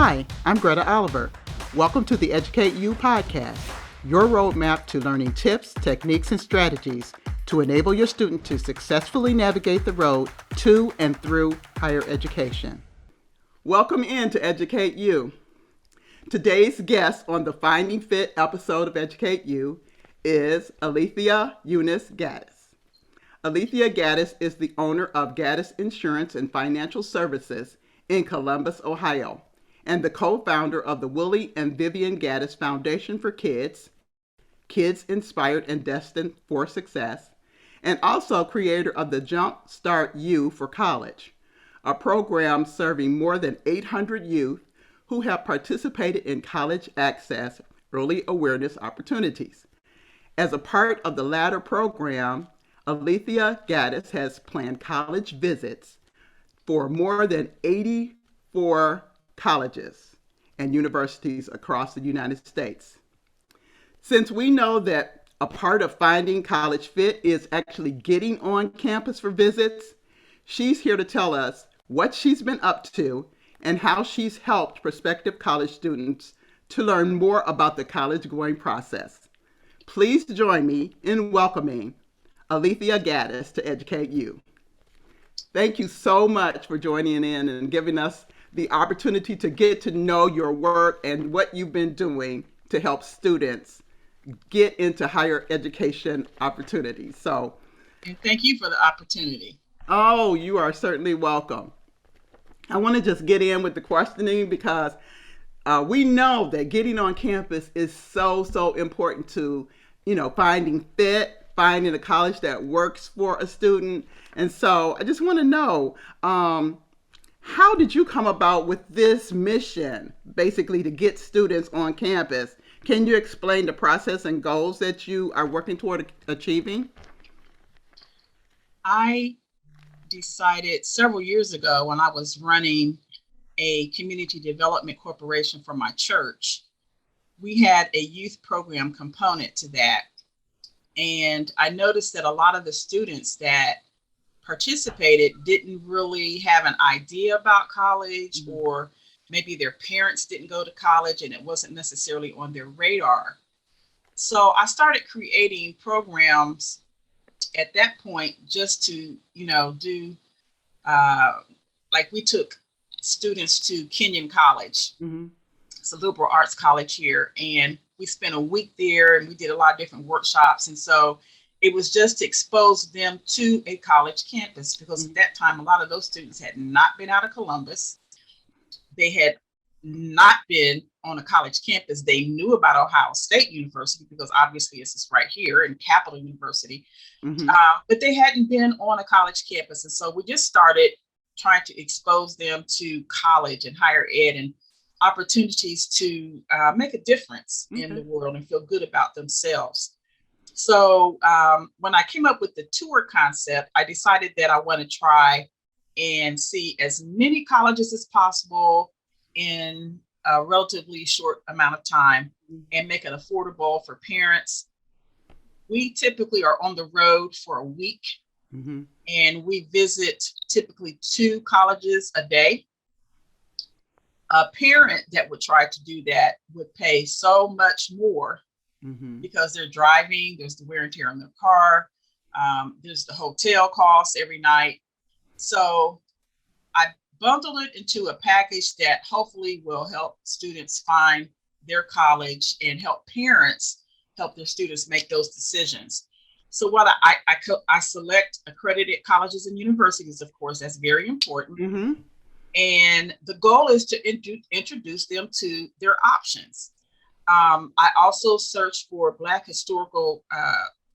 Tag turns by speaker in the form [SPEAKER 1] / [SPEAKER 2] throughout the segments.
[SPEAKER 1] Hi, I'm Greta Oliver. Welcome to the Educate You podcast, your roadmap to learning tips, techniques, and strategies to enable your student to successfully navigate the road to and through higher education. Welcome in to Educate You. Today's guest on the Finding Fit episode of Educate You is Alethea Gaddis. Alethea Gaddis is the owner of Gaddis Insurance and Financial Services in Columbus, Ohio, and the co-founder of the Willie and Vivian Gaddis Foundation for Kids Inspired and Destined for Success, and also creator of the Jump Start You for College, a program serving more than 800 youth who have participated in college access early awareness opportunities. As a part of the latter program, Alethea Gaddis has planned college visits for more than 84 colleges and universities across the United States. Since we know that a part of finding college fit is actually getting on campus for visits, she's here to tell us what she's been up to and how she's helped prospective college students to learn more about the college-going process. Please join me in welcoming Alethea Gaddis to Educate You. Thank you so much for joining in and giving us the opportunity to get to know your work and what you've been doing to help students get into higher education opportunities.
[SPEAKER 2] And thank you for the opportunity.
[SPEAKER 1] Oh, you are certainly welcome. I want to just get in with the questioning because we know that getting on campus is so important to, finding fit, finding a college that works for a student. And so I just want to know, how did you come about with this mission, basically to get students on campus? Can you explain the process and goals that you are working toward achieving?
[SPEAKER 2] I decided several years ago when I was running a community development corporation for my church, we had a youth program component to that. And I noticed that a lot of the students that participated didn't really have an idea about college, or maybe their parents didn't go to college and it wasn't necessarily on their radar. So I started creating programs at that point just to, do, like we took students to Kenyon College. Mm-hmm. It's a liberal arts college here. And we spent a week there and we did a lot of different workshops. And so it was just to expose them to a college campus, because at that time, a lot of those students had not been out of Columbus. They had not been on a college campus. They knew about Ohio State University because obviously it's right here in Capital University, but they hadn't been on a college campus. And so we just started trying to expose them to college and higher ed and opportunities to make a difference in the world and feel good about themselves. So when I came up with the tour concept, I decided that I want to try and see as many colleges as possible in a relatively short amount of time and make it affordable for parents. We typically are on the road for a week, and we visit typically 2 colleges a day. A parent that would try to do that would pay so much more because they're driving, there's the wear and tear on their car, there's the hotel costs every night. So I bundled it into a package that hopefully will help students find their college and help parents help their students make those decisions. So what I select accredited colleges and universities, of course, that's very important. And the goal is to introduce them to their options. I also search for Black historical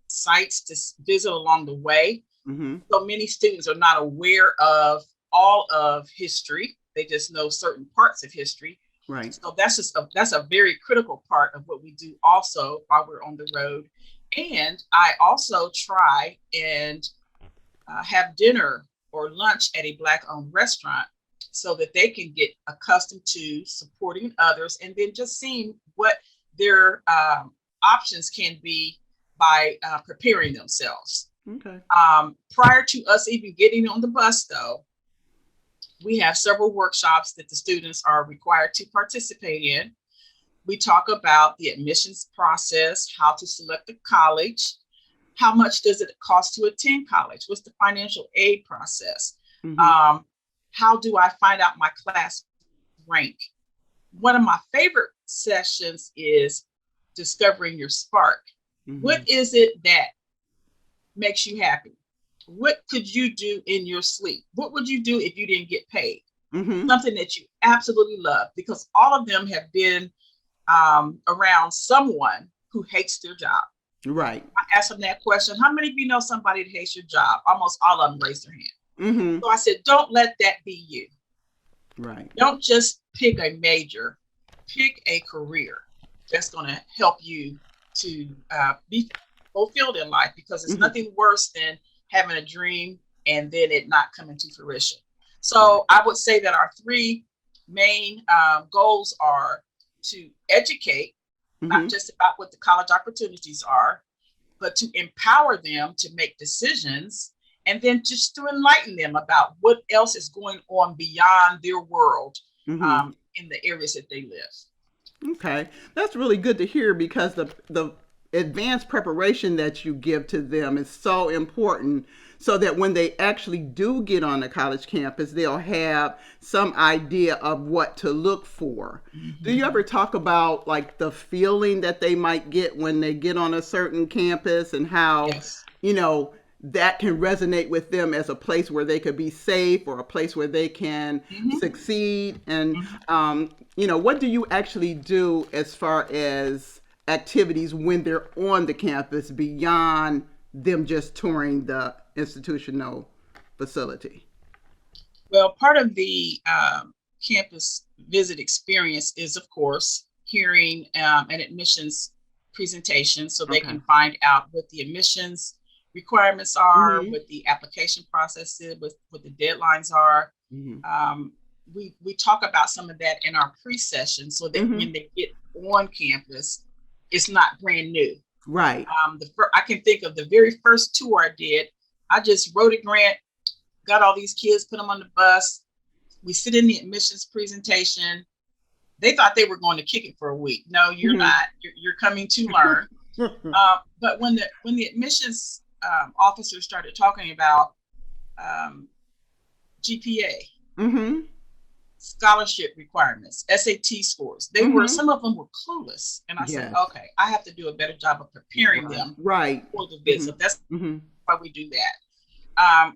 [SPEAKER 2] sites to visit along the way. So many students are not aware of all of history. They just know certain parts of history. Right. So that's a very critical part of what we do also while we're on the road. And I also try and have dinner or lunch at a Black-owned restaurant so that they can get accustomed to supporting others and then just seeing what their options can be by preparing themselves. Okay. Prior to us even getting on the bus, though, We have several workshops that the students are required to participate in. We talk about the admissions process, how to select a college, how much does it cost to attend college, what's the financial aid process, how do I find out my class rank. One of my favorite sessions is discovering your spark. What is it that makes you happy? What could you do in your sleep? What would you do if you didn't get paid? Something that you absolutely love, because all of them have been around someone who hates their job.
[SPEAKER 1] Right.
[SPEAKER 2] I asked them that question. How many of you know somebody that hates your job? Almost all of them raised their hand. So I said, don't let that be you.
[SPEAKER 1] Right.
[SPEAKER 2] Don't just pick a major, pick a career that's going to help you to be fulfilled in life, because it's nothing worse than having a dream and then it not coming to fruition. So I would say that our three main goals are to educate, not just about what the college opportunities are, but to empower them to make decisions, and then just to enlighten them about what else is going on beyond their world in the areas that they live.
[SPEAKER 1] Okay, that's really good to hear, because the advanced preparation that you give to them is so important, so that when they actually do get on the college campus, they'll have some idea of what to look for. Do you ever talk about like the feeling that they might get when they get on a certain campus, and how, you know, that can resonate with them as a place where they could be safe, or a place where they can succeed? And, you know, what do you actually do as far as activities when they're on the campus beyond them just touring the institutional facility?
[SPEAKER 2] Well, part of the campus visit experience is, of course, hearing an admissions presentation, so they can find out what the admissions requirements are, what the application process is, what the deadlines are. We talk about some of that in our pre-session, so that when they get on campus, it's not brand new.
[SPEAKER 1] Right.
[SPEAKER 2] I can think of the very first tour I did. I just wrote a grant, got all these kids, put them on the bus. We sit in the admissions presentation. They thought they were going to kick it for a week. No, you're not. You're coming to learn. But when the admissions officer started talking about GPA, scholarship requirements, SAT scores, they were, some of them were clueless. And I said, okay, I have to do a better job of preparing them for the visit. That's why we do that.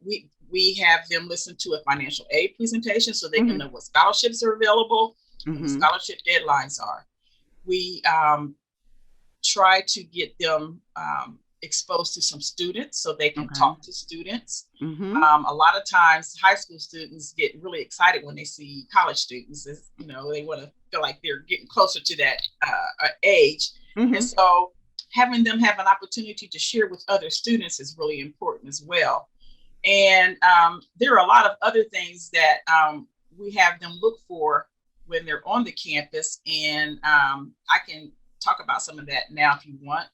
[SPEAKER 2] We have them listen to a financial aid presentation, so they can know what scholarships are available, what the scholarship deadlines are. We try to get them exposed to some students, so they can talk to students. A lot of times high school students get really excited when they see college students. You know, they want to feel like they're getting closer to that age. And so having them have an opportunity to share with other students is really important as well. And there are a lot of other things that we have them look for when they're on the campus. And I can talk about some of that now if you want.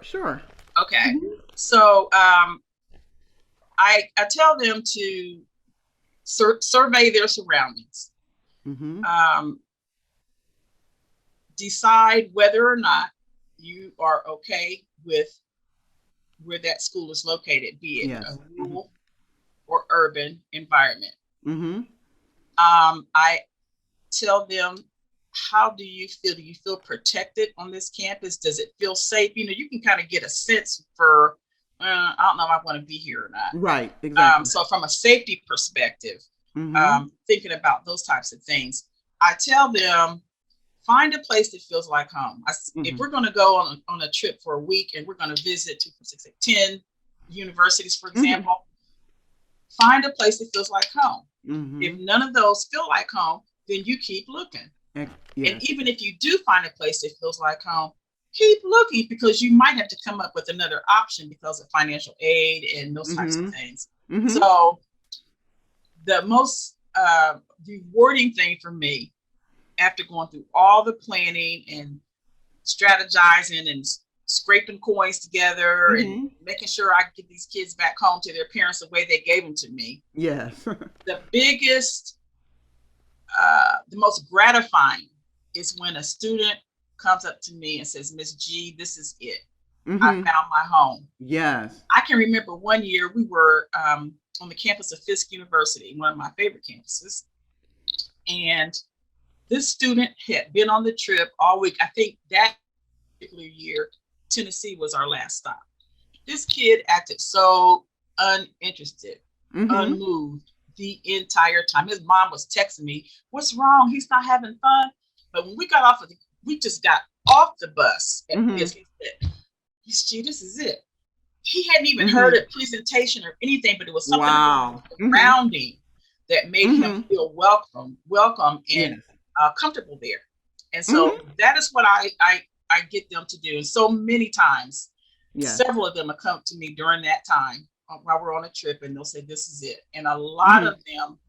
[SPEAKER 1] Sure.
[SPEAKER 2] Okay. So I tell them to survey their surroundings. Decide whether or not you are okay with where that school is located, be it a rural or urban environment. I tell them, how do you feel? Do you feel protected on this campus? Does it feel safe? You know, you can kind of get a sense for, I don't know if I want to be here or not.
[SPEAKER 1] Right, exactly.
[SPEAKER 2] So from a safety perspective, thinking about those types of things, I tell them, find a place that feels like home. If we're going to go on a trip for a week and we're going to visit 10 universities, for example, find a place that feels like home. If none of those feel like home, then you keep looking. And even if you do find a place that feels like home, keep looking, because you might have to come up with another option because of financial aid and those types of things. So the most rewarding thing for me, after going through all the planning and strategizing and scraping coins together and
[SPEAKER 1] Mm-hmm.
[SPEAKER 2] making sure I get these kids back home to their parents the way they gave them to me.
[SPEAKER 1] Yes.
[SPEAKER 2] The biggest, the most gratifying is when a student comes up to me and says, Miss G, this is it. I
[SPEAKER 1] Mm-hmm.
[SPEAKER 2] found my home.
[SPEAKER 1] Yes.
[SPEAKER 2] I can remember one year we were on the campus of Fisk University, one of my favorite campuses. And this student had been on the trip all week. I think that particular year, Tennessee was our last stop. This kid acted so uninterested,
[SPEAKER 1] Mm-hmm.
[SPEAKER 2] unmoved the entire time. His mom was texting me, "What's wrong? He's not having fun." But when we got off of we just got off the bus at
[SPEAKER 1] Mm-hmm.
[SPEAKER 2] Fisk. He said, "Gee, this is it." He hadn't even heard
[SPEAKER 1] Mm-hmm.
[SPEAKER 2] a presentation or anything, but it was something about
[SPEAKER 1] Wow.
[SPEAKER 2] the
[SPEAKER 1] Mm-hmm.
[SPEAKER 2] surrounding that made him
[SPEAKER 1] Mm-hmm.
[SPEAKER 2] feel welcome and
[SPEAKER 1] Yes.
[SPEAKER 2] comfortable there. And so
[SPEAKER 1] Mm-hmm.
[SPEAKER 2] that is what I get them to do. And so many times,
[SPEAKER 1] Yes.
[SPEAKER 2] several of them have come to me during that time while we're on a trip, and they'll say, "This is it." And a lot
[SPEAKER 1] Mm-hmm.
[SPEAKER 2] of them,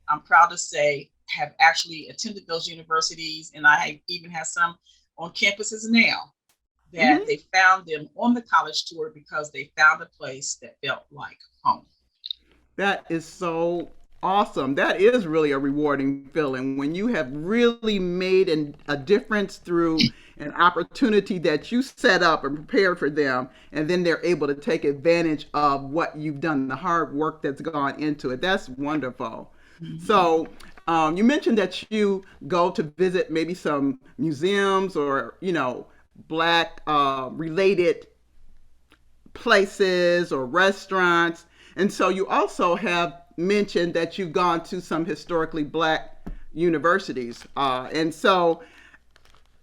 [SPEAKER 2] I'm proud to say, have actually attended those universities, and I even have some on campuses now that
[SPEAKER 1] Mm-hmm.
[SPEAKER 2] they found them on the college tour because they found a place that felt like home.
[SPEAKER 1] That is so awesome. That is really a rewarding feeling when you have really made a difference through an opportunity that you set up and prepared for them, and then they're able to take advantage of what you've done, the hard work that's gone into it. That's wonderful.
[SPEAKER 2] Mhm.
[SPEAKER 1] So, you mentioned that you go to visit maybe some museums or, black related places or restaurants. And so you also have mentioned that you've gone to some historically black universities. And so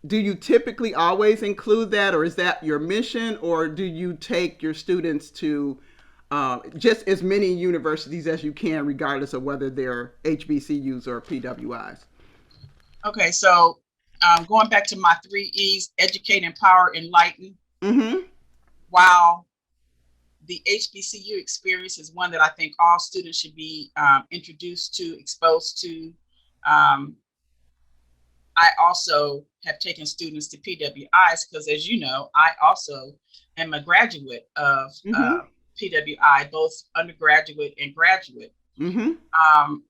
[SPEAKER 1] do you typically always include that, or is that your mission, or do you take your students to just as many universities as you can, regardless of whether they're HBCUs or PWIs?
[SPEAKER 2] Okay, so going back to my three E's: educate, empower, enlighten.
[SPEAKER 1] Mm-hmm.
[SPEAKER 2] While the HBCU experience is one that I think all students should be introduced to, exposed to. Um, I also have taken students to PWIs because, as you know, I also am a graduate of
[SPEAKER 1] Mm-hmm.
[SPEAKER 2] PWI, both undergraduate and graduate.
[SPEAKER 1] Mm-hmm.
[SPEAKER 2] Um,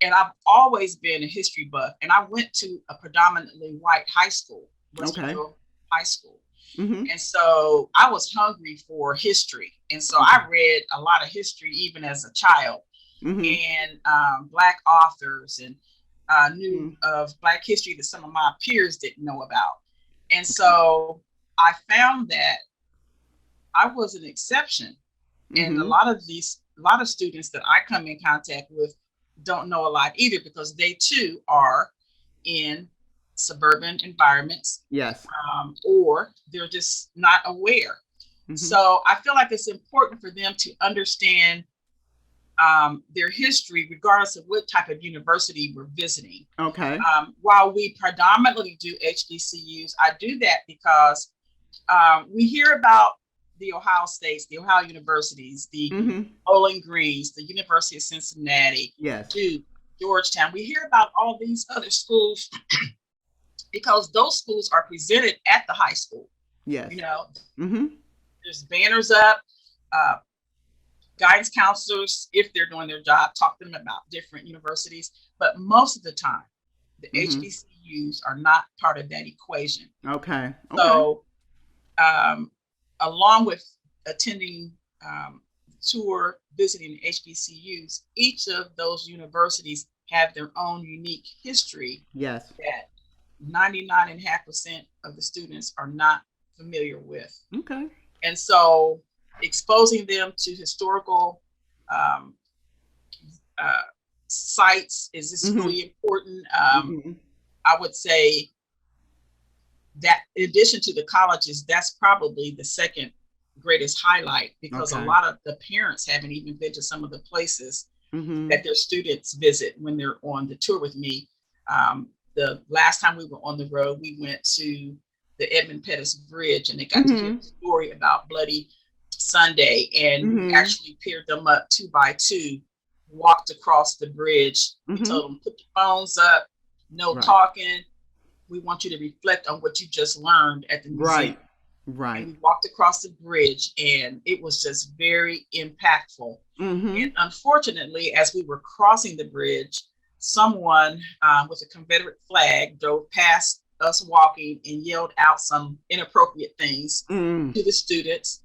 [SPEAKER 2] and I've always been a history buff, and I went to a predominantly white high school, Western
[SPEAKER 1] Okay.
[SPEAKER 2] Grove High School.
[SPEAKER 1] Mm-hmm.
[SPEAKER 2] And so I was hungry for history. And so I read a lot of history even as a child,
[SPEAKER 1] Mm-hmm.
[SPEAKER 2] and Black authors, and knew
[SPEAKER 1] Mm-hmm.
[SPEAKER 2] of Black history that some of my peers didn't know about. And
[SPEAKER 1] Okay.
[SPEAKER 2] so I found that I was an exception. And
[SPEAKER 1] Mm-hmm.
[SPEAKER 2] a lot of students that I come in contact with don't know a lot either because they too are in suburban environments,
[SPEAKER 1] Yes.
[SPEAKER 2] or they're just not aware.
[SPEAKER 1] Mm-hmm.
[SPEAKER 2] So I feel like it's important for them to understand their history, regardless of what type of university we're visiting.
[SPEAKER 1] Okay.
[SPEAKER 2] While we predominantly do HBCUs, I do that because we hear about the Ohio States, the Ohio universities, the
[SPEAKER 1] Mm-hmm.
[SPEAKER 2] Bowling Greens, the University of Cincinnati,
[SPEAKER 1] Yes.
[SPEAKER 2] Duke, Georgetown. We hear about all these other schools because those schools are presented at the high school.
[SPEAKER 1] Yes.
[SPEAKER 2] You know,
[SPEAKER 1] Mm-hmm.
[SPEAKER 2] there's banners up, uh, guidance counselors, if they're doing their job, talk to them about different universities. But most of the time, the
[SPEAKER 1] Mm-hmm.
[SPEAKER 2] HBCUs are not part of that equation.
[SPEAKER 1] Okay. Okay.
[SPEAKER 2] So, um, along with attending tour, visiting HBCUs, each of those universities have their own unique history
[SPEAKER 1] Yes.
[SPEAKER 2] that 99.5% of the students are not familiar with.
[SPEAKER 1] Okay.
[SPEAKER 2] And so exposing them to historical um, uh, sites is just
[SPEAKER 1] Mm-hmm.
[SPEAKER 2] really important.
[SPEAKER 1] Mm-hmm.
[SPEAKER 2] I would say that in addition to the colleges, that's probably the second greatest highlight because a
[SPEAKER 1] Okay.
[SPEAKER 2] lot of the parents haven't even been to some of the places
[SPEAKER 1] Mm-hmm.
[SPEAKER 2] that their students visit when they're on the tour with me. The last time we were on the road, we went to the Edmund Pettus Bridge and they got to hear
[SPEAKER 1] Mm-hmm.
[SPEAKER 2] the story about Bloody Sunday. And we
[SPEAKER 1] Mm-hmm.
[SPEAKER 2] actually paired them up 2 by 2, walked across the bridge. We
[SPEAKER 1] Mm-hmm.
[SPEAKER 2] told them, put your phones up, no
[SPEAKER 1] Right.
[SPEAKER 2] talking. We want you to reflect on what you just learned at the museum.
[SPEAKER 1] Right. Right.
[SPEAKER 2] And we walked across the bridge, and it was just very impactful.
[SPEAKER 1] Mm-hmm.
[SPEAKER 2] And unfortunately, as we were crossing the bridge, someone with a Confederate flag drove past us walking and yelled out some inappropriate things
[SPEAKER 1] Mm.
[SPEAKER 2] to the students.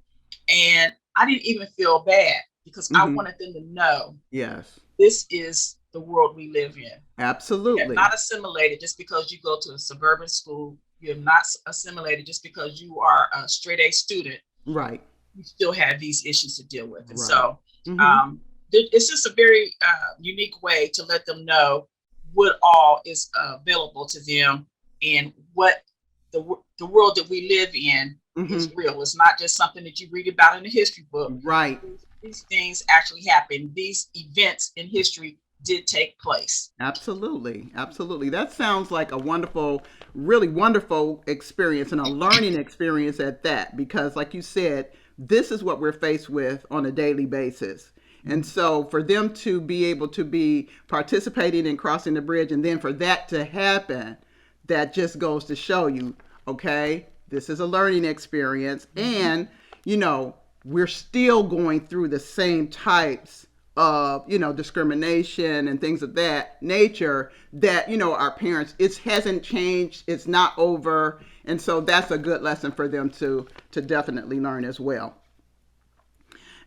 [SPEAKER 2] And I didn't even feel bad because I
[SPEAKER 1] Mm-hmm.
[SPEAKER 2] wanted them to know
[SPEAKER 1] Yes.
[SPEAKER 2] this is the world we live in. You have
[SPEAKER 1] Absolutely.
[SPEAKER 2] not assimilated just because you go to a suburban school. You have not assimilated just because you are a straight A student.
[SPEAKER 1] Right.
[SPEAKER 2] You still have these issues to deal with. And
[SPEAKER 1] Right.
[SPEAKER 2] so
[SPEAKER 1] Mm-hmm.
[SPEAKER 2] um, it's just a very unique way to let them know what all is available to them and what the world that we live in
[SPEAKER 1] Mm-hmm.
[SPEAKER 2] is real. It's not just something that you read about in a history book.
[SPEAKER 1] Right.
[SPEAKER 2] These things actually happen. These events in history did take place.
[SPEAKER 1] Absolutely. Absolutely. That sounds like a wonderful, really wonderful experience and a learning experience at that, because, like you said, this is what we're faced with on a daily basis. And so for them to be able to be participating in crossing the bridge and then for that to happen, that just goes to show you, okay, this is a learning experience. And, you know, we're still going through the same types of, you know, discrimination and things of that nature that, you know, our parents, it hasn't changed, it's not over. And so that's a good lesson for them to definitely learn as well.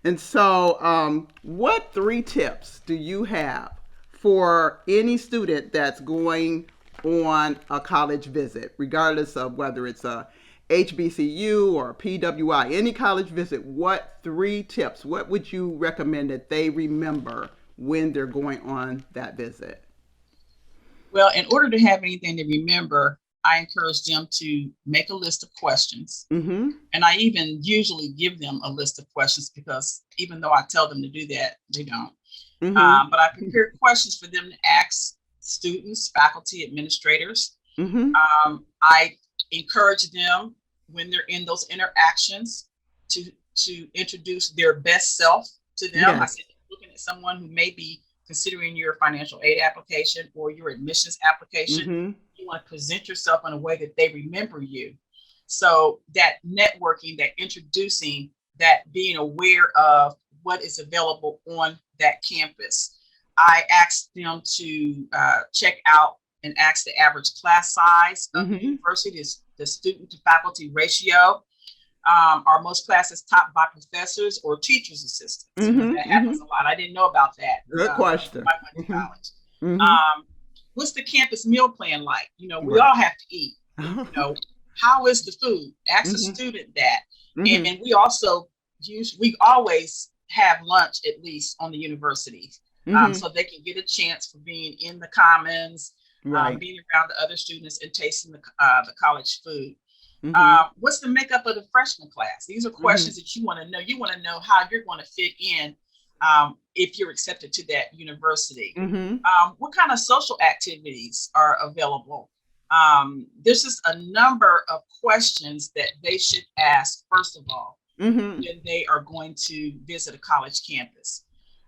[SPEAKER 1] And so what 3 tips do you have for any student that's going on a college visit, regardless of whether it's a HBCU or PWI, any college visit? What 3 tips, what would you recommend that they remember when they're going on that visit?
[SPEAKER 2] Well, in order to have anything to remember, I encourage them to make a list of questions.
[SPEAKER 1] Mm-hmm.
[SPEAKER 2] And I even usually give them a list of questions because even though I tell them to do that, they don't.
[SPEAKER 1] Mm-hmm.
[SPEAKER 2] But I prepare questions for them to ask students, faculty, administrators.
[SPEAKER 1] Mm-hmm.
[SPEAKER 2] I encourage them when they're in those interactions to introduce their best self to them. I
[SPEAKER 1] Yes.
[SPEAKER 2] said, looking at someone who may be considering your financial aid application or your admissions application,
[SPEAKER 1] Mm-hmm.
[SPEAKER 2] you want to present yourself in a way that they remember you. So that networking, that introducing, that being aware of what is available on that campus. I asked them to check out and ask the average class size of the
[SPEAKER 1] Mm-hmm.
[SPEAKER 2] university, is the student to faculty ratio. Are most classes taught by professors or teachers assistants? You know,
[SPEAKER 1] Mm-hmm.
[SPEAKER 2] that
[SPEAKER 1] Mm-hmm.
[SPEAKER 2] happens a lot. I didn't know about that
[SPEAKER 1] Good
[SPEAKER 2] before
[SPEAKER 1] question.
[SPEAKER 2] I went to
[SPEAKER 1] Mm-hmm.
[SPEAKER 2] college.
[SPEAKER 1] Mm-hmm.
[SPEAKER 2] What's the campus meal plan like? You know, we
[SPEAKER 1] Right.
[SPEAKER 2] all have to eat. You know, how is the food? Ask a
[SPEAKER 1] Mm-hmm.
[SPEAKER 2] student that.
[SPEAKER 1] Mm-hmm.
[SPEAKER 2] And we also we always have lunch at least on the university,
[SPEAKER 1] Mm-hmm.
[SPEAKER 2] so they can get a chance for being in the commons,
[SPEAKER 1] Right.
[SPEAKER 2] being around the other students and tasting the college food.
[SPEAKER 1] Mm-hmm.
[SPEAKER 2] What's the makeup of the freshman class? These are
[SPEAKER 1] Mm-hmm.
[SPEAKER 2] questions that you want to know. You want to know how you're going to fit in if you're accepted to that university.
[SPEAKER 1] Mm-hmm.
[SPEAKER 2] What kind of social activities are available? There's just a number of questions that they should ask, first of all,
[SPEAKER 1] Mm-hmm.
[SPEAKER 2] when they are going to visit a college campus.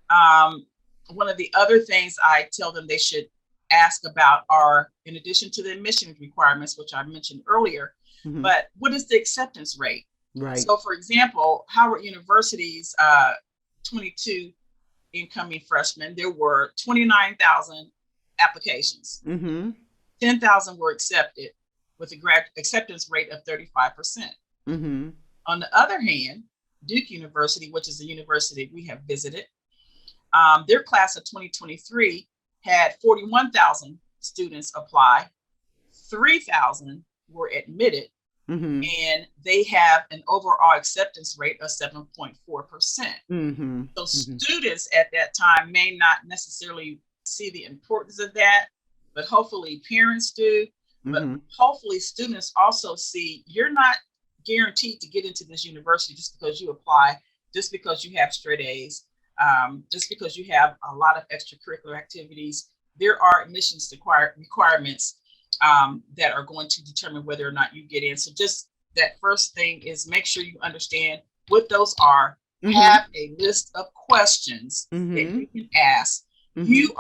[SPEAKER 2] Um, One of the other things I tell them they should ask about are, in addition to the admission requirements, which I mentioned earlier,
[SPEAKER 1] Mm-hmm.
[SPEAKER 2] but what is the acceptance rate?
[SPEAKER 1] Right.
[SPEAKER 2] So, for example, Howard University's 22 incoming freshmen, there were 29,000 applications.
[SPEAKER 1] Mm-hmm.
[SPEAKER 2] 10,000 were accepted with a acceptance rate of 35%.
[SPEAKER 1] Mm-hmm.
[SPEAKER 2] On the other hand, Duke University, which is a university we have visited, their class of 2023 had 41,000 students apply, 3,000 were admitted,
[SPEAKER 1] Mm-hmm.
[SPEAKER 2] and they have an overall acceptance rate of 7.4%.
[SPEAKER 1] Mm-hmm.
[SPEAKER 2] So
[SPEAKER 1] Mm-hmm.
[SPEAKER 2] students at that time may not necessarily see the importance of that, but hopefully parents do. But
[SPEAKER 1] Mm-hmm.
[SPEAKER 2] hopefully students also see you're not guaranteed to get into this university just because you apply, just because you have straight A's, just because you have a lot of extracurricular activities. There are admissions requirements that are going to determine whether or not you get in. So just that first thing is make sure you understand what those are.
[SPEAKER 1] Mm-hmm.
[SPEAKER 2] Have a list of questions that
[SPEAKER 1] Mm-hmm.
[SPEAKER 2] you can ask.
[SPEAKER 1] Mm-hmm.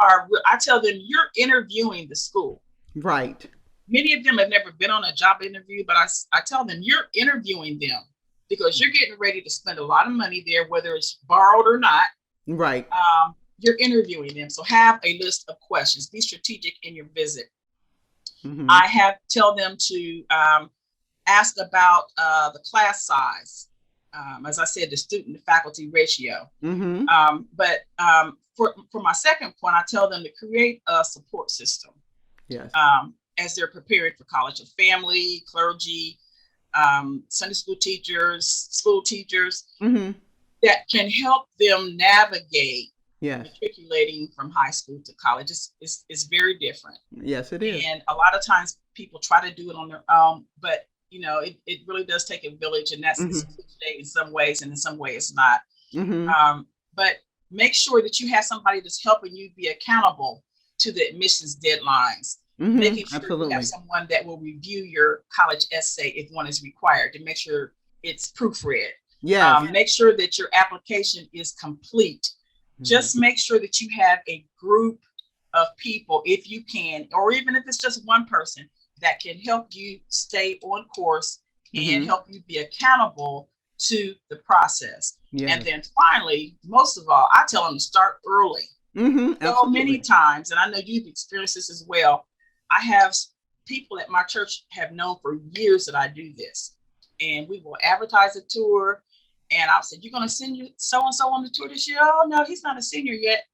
[SPEAKER 2] I tell them you're interviewing the school.
[SPEAKER 1] Right.
[SPEAKER 2] many of them have never been on a job interview, but I tell them you're interviewing them because you're getting ready to spend a lot of money there, whether it's borrowed or not.
[SPEAKER 1] Right.
[SPEAKER 2] You're interviewing them. So have a list of questions. Be strategic in your visit.
[SPEAKER 1] Mm-hmm.
[SPEAKER 2] I tell them to ask about the class size. As I said, the student to faculty ratio.
[SPEAKER 1] Mm-hmm.
[SPEAKER 2] But for my second point, I tell them to create a support system.
[SPEAKER 1] Yes.
[SPEAKER 2] As they're preparing for college, of family, clergy, Sunday school teachers,
[SPEAKER 1] Mm-hmm.
[SPEAKER 2] that can help them navigate
[SPEAKER 1] Yes.
[SPEAKER 2] matriculating from high school to college. It's very different.
[SPEAKER 1] Yes, it is.
[SPEAKER 2] And a lot of times people try to do it on their own, but it really does take a village, and that's cliche in some ways, and in some ways it's not.
[SPEAKER 1] Mm-hmm.
[SPEAKER 2] But make sure that you have somebody that's helping you be accountable to the admissions deadlines.
[SPEAKER 1] Mm-hmm.
[SPEAKER 2] Making sure
[SPEAKER 1] Absolutely.
[SPEAKER 2] you have someone that will review your college essay if one is required, to make sure it's proofread.
[SPEAKER 1] Yes.
[SPEAKER 2] Make sure that your application is complete. Mm-hmm. Just make sure that you have a group of people, if you can, or even if it's just one person, that can help you stay on course and help you be accountable to the process. Yes. And then finally, most of all, I tell them to start early. Mm-hmm. So many times, and I know you've experienced this as well, I have people at my church have known for years that I do this, and we will advertise a tour, and I'll say, you're going to send you so-and-so on the tour this year? Oh, no, he's not a senior yet.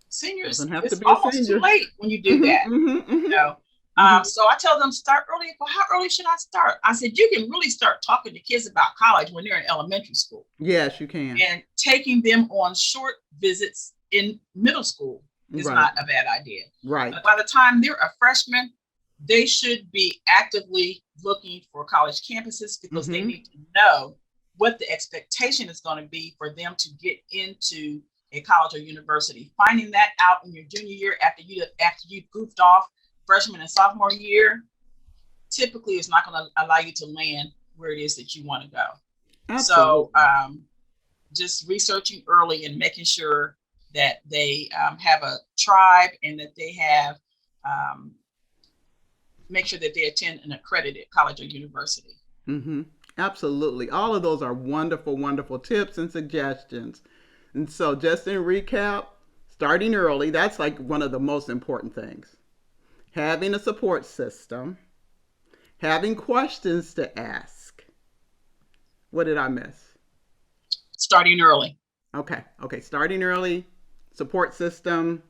[SPEAKER 2] Seniors, it's almost too late when you do that. You know? So I tell them start early. Well, how early should I start? I said, you can really start talking to kids about college when they're in elementary school.
[SPEAKER 1] Yes, you can.
[SPEAKER 2] And taking them on short visits in middle school is not a bad idea.
[SPEAKER 1] Right.
[SPEAKER 2] But by the time they're a freshman, they should be actively looking for college campuses, because they need to know what the expectation is going to be for them to get into a college or university. Finding that out in your junior year after you goofed off freshman and sophomore year, typically is not going to allow you to land where it is that you want to go. Absolutely. So just researching early and making sure that they have a tribe, and that they have make sure that they attend an accredited college or university.
[SPEAKER 1] Mm-hmm. Absolutely. All of those are wonderful, wonderful tips and suggestions. And so just in recap, starting early, that's like one of the most important things. Having a support system, having questions to ask. What did I miss?
[SPEAKER 2] Starting early.
[SPEAKER 1] Okay. Starting early, support system,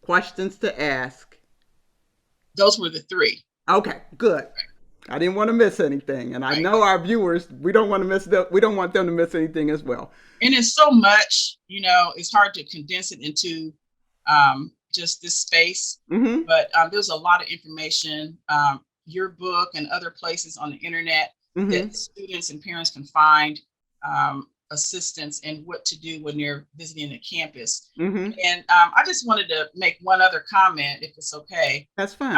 [SPEAKER 1] questions to ask.
[SPEAKER 2] Those were the three.
[SPEAKER 1] Okay, good. I didn't want to miss anything, and I know our viewers, we don't want them to miss anything as well.
[SPEAKER 2] And it's so much, it's hard to condense it into just this space. Mm-hmm. But there's a lot of information, your book and other places on the internet that students and parents can find assistance in what to do when they're visiting a campus. Mm-hmm. And I just wanted to make one other comment, if it's okay.
[SPEAKER 1] That's fine.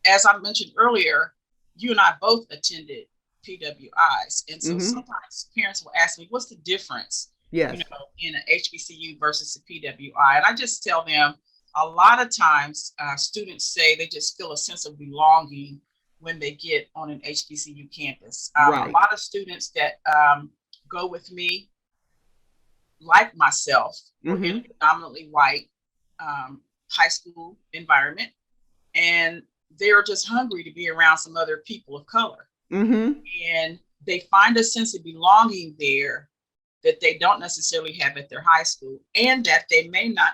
[SPEAKER 2] As I mentioned earlier, you and I both attended PWIs. And so sometimes parents will ask me, what's the difference in an HBCU versus a PWI? And I just tell them, a lot of times students say they just feel a sense of belonging when they get on an HBCU campus. A lot of students that go with me, like myself, were in a predominantly white high school environment, and they're just hungry to be around some other people of color. Mm-hmm. And they find a sense of belonging there that they don't necessarily have at their high school, and that they may not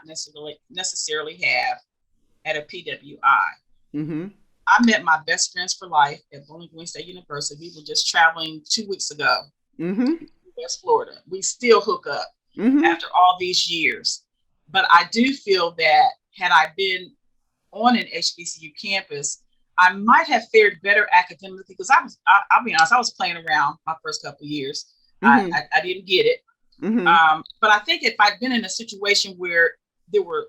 [SPEAKER 2] necessarily have at a PWI. Mm-hmm. I met my best friends for life at Bowling Green State University. We were just traveling 2 weeks ago to West Florida. We still hook up after all these years. But I do feel that had I been on an HBCU campus, I might have fared better academically, because I'll be honest, I was playing around my first couple of years. I didn't get it. But I think if I'd been in a situation where there were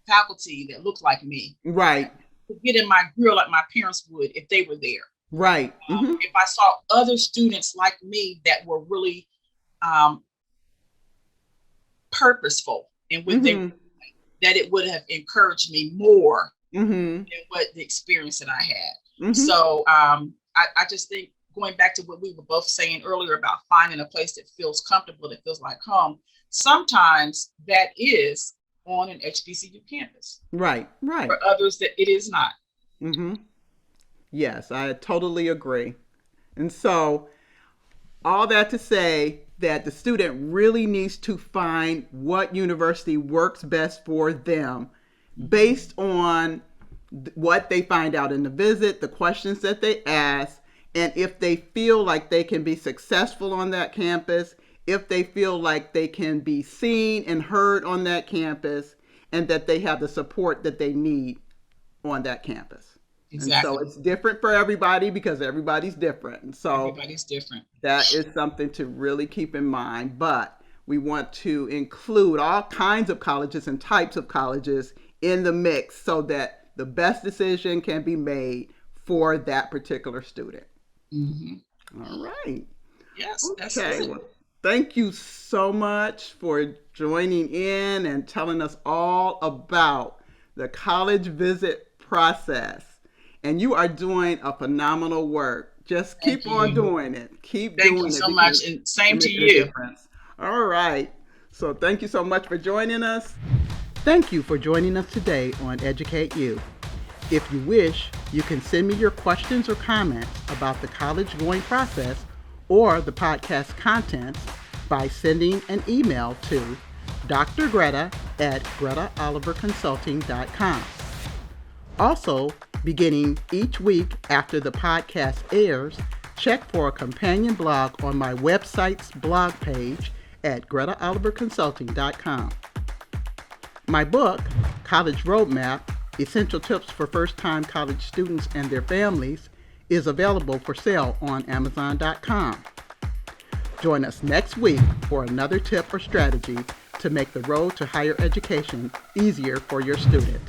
[SPEAKER 2] faculty that looked like me,
[SPEAKER 1] right,
[SPEAKER 2] to get in my grill like my parents would if they were there.
[SPEAKER 1] Right.
[SPEAKER 2] If I saw other students like me that were really purposeful in what they were doing, that it would have encouraged me more
[SPEAKER 1] Mm-hmm.
[SPEAKER 2] than what the experience that I had.
[SPEAKER 1] Mm-hmm.
[SPEAKER 2] So I just think, going back to what we were both saying earlier about finding a place that feels comfortable, that feels like home, sometimes that is on an HBCU campus.
[SPEAKER 1] Right, right.
[SPEAKER 2] For others, that it is not.
[SPEAKER 1] Mm-hmm. Yes, I totally agree. And so, all that to say that the student really needs to find what university works best for them based on what they find out in the visit, the questions that they ask, and if they feel like they can be successful on that campus, if they feel like they can be seen and heard on that campus, and that they have the support that they need on that campus.
[SPEAKER 2] Exactly.
[SPEAKER 1] And so it's different for everybody because everybody's different. And so
[SPEAKER 2] everybody's different.
[SPEAKER 1] That is something to really keep in mind. But we want to include all kinds of colleges and types of colleges in the mix so that the best decision can be made for that particular student.
[SPEAKER 2] Mm-hmm.
[SPEAKER 1] All right.
[SPEAKER 2] Yes, that's
[SPEAKER 1] okay.
[SPEAKER 2] it.
[SPEAKER 1] Well, thank you so much for joining in and telling us all about the college visit process. And you are doing a phenomenal work. Just keep on doing it. Keep doing it.
[SPEAKER 2] Thank you so much, and same to you.
[SPEAKER 1] All right. So thank you so much for joining us. Thank you for joining us today on Educate You. If you wish, you can send me your questions or comments about the college going process or the podcast contents by sending an email to Dr. Greta at gretaoliverconsulting.com. Also, beginning each week after the podcast airs, check for a companion blog on my website's blog page at gretaoliverconsulting.com. My book, College Roadmap, Essential Tips for First-Time College Students and Their Families, is available for sale on Amazon.com. Join us next week for another tip or strategy to make the road to higher education easier for your student.